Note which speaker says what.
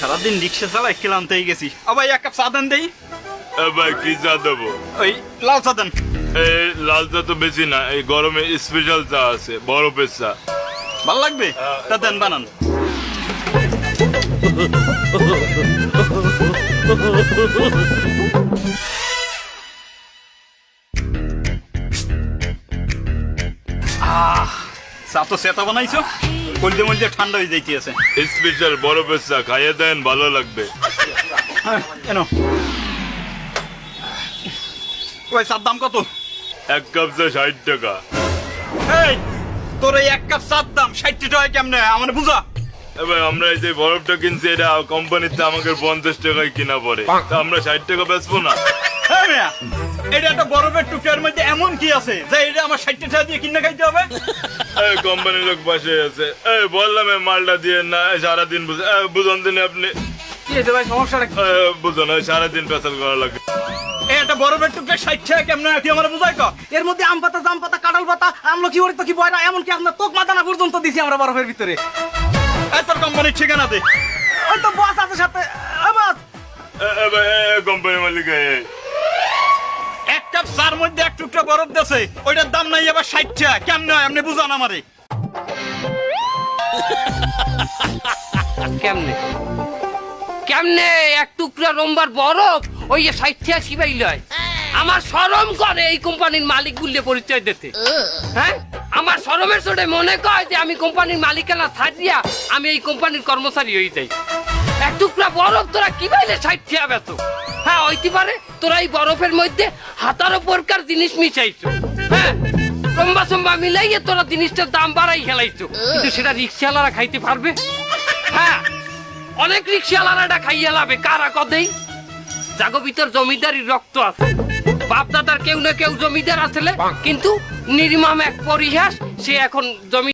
Speaker 1: সারাদিন রিক্সা চালাই ক্লান্ত হয়ে গেছি। ও ভাই এক কাপ চা দেন দেই।
Speaker 2: ভাই কি চা দেবো?
Speaker 1: ওই লাল চা দেন।
Speaker 2: লাল চা তো বেশি না, এই গরমে স্পেশাল চা আছে, বরফের চা।
Speaker 1: ভাল লাগবে? তা দেন বানান। চা তো সেটা বানাইছো, কলজে মলজে ঠান্ডা হয়ে যাইতে আছে।
Speaker 2: স্পেশাল বরফের চা খাইয়ে দেন, ভালো লাগবে।
Speaker 1: কেন ওই চার দাম কত?
Speaker 2: এক কাপ চা 60 টাকা।
Speaker 1: এই তোর এই এক কাপ চার দাম 60 টাকা কেমনে আমার বুঝা?
Speaker 2: ভাই আমরা এই যে বরফটা কিনছি, এটা কোম্পানিতে আমাকে 50 টাকায় কিনা পড়ে, তা আমরা 60 টাকা বেচবো না?
Speaker 1: হ্যাঁ মিয়া, এটা একটা বরফের টুকরার মধ্যে এমন কি আছে যে এটা আমার 60 টাকা দিয়ে কিনে খাইতে হবে?
Speaker 2: কোম্পানির লোক পাশে আছে, বললাম মালটা দিয়ে না, সারাদিন বুঝুন দিন আপনি।
Speaker 1: কি হয়েছে ভাই, সমস্যাটা কি?
Speaker 2: বুঝুন সারাদিন পেশাল করা লাগে।
Speaker 1: এটা বরফের টুকরা 60 টাকা কেমনে তুই আমার বুঝাই ক?
Speaker 3: এর মধ্যে আম পাতা, জাম পাতা, কাঁঠাল পাতা, আমলকি ওরে তো কি বয়রা, এমনকি আপনার তোক মাদানা পর্যন্ত দিছি আমরা বরফের ভিতরে।
Speaker 1: এই তোর কোম্পানির ঠিকানা দে।
Speaker 3: ওই তো বস আছে সাথে। বস
Speaker 2: কোম্পানি মালিক
Speaker 1: এক কাপ চার মধ্যে এক টুকরা বরফ দেছে, ওইটার দাম নাই আবার 60 টাকা কেমনে হয় আপনি বুঝান আমারে।
Speaker 4: কেমনে কেমনে এক টুকরা রম্বার বরফ ওই 60 টাকা কি পাইল? আমার শরম করে এই কোম্পানির মালিক বললে পরিচয় দিতে। হ্যাঁ, আমার শরমের চোটে মনে কয় যে আমি কোম্পানির মালিকানা ছাড়িয়া আমি এই কোম্পানির কর্মচারী হয়ে যাই। এক টুকরা বরফ তোরা কি পাইলে 60 টাকা বেচ? হ্যাঁ হইতে পারে তোরা এই বরফের মধ্যে হাতারো প্রকার জিনিস মিশাইছো। হ্যাঁ, লম্বা সম্বা মিলাইয়ে তোরা জিনিসটার দাম বাড়াই খেলাইছো, কিন্তু সেটা রিক্সাওয়ালারা খাইতে পারবে? হ্যাঁ, অনেক রিক্সাওয়ালারা এটা খাইয়া লাভে। কারা কদেই জাগো ভিতর জমিদারির রক্ত আছে, বাপ দাদার কেউ না কেউ জমিদার আসলে, কিন্তু নির্মম এক পরিহাস, সে এখন জমি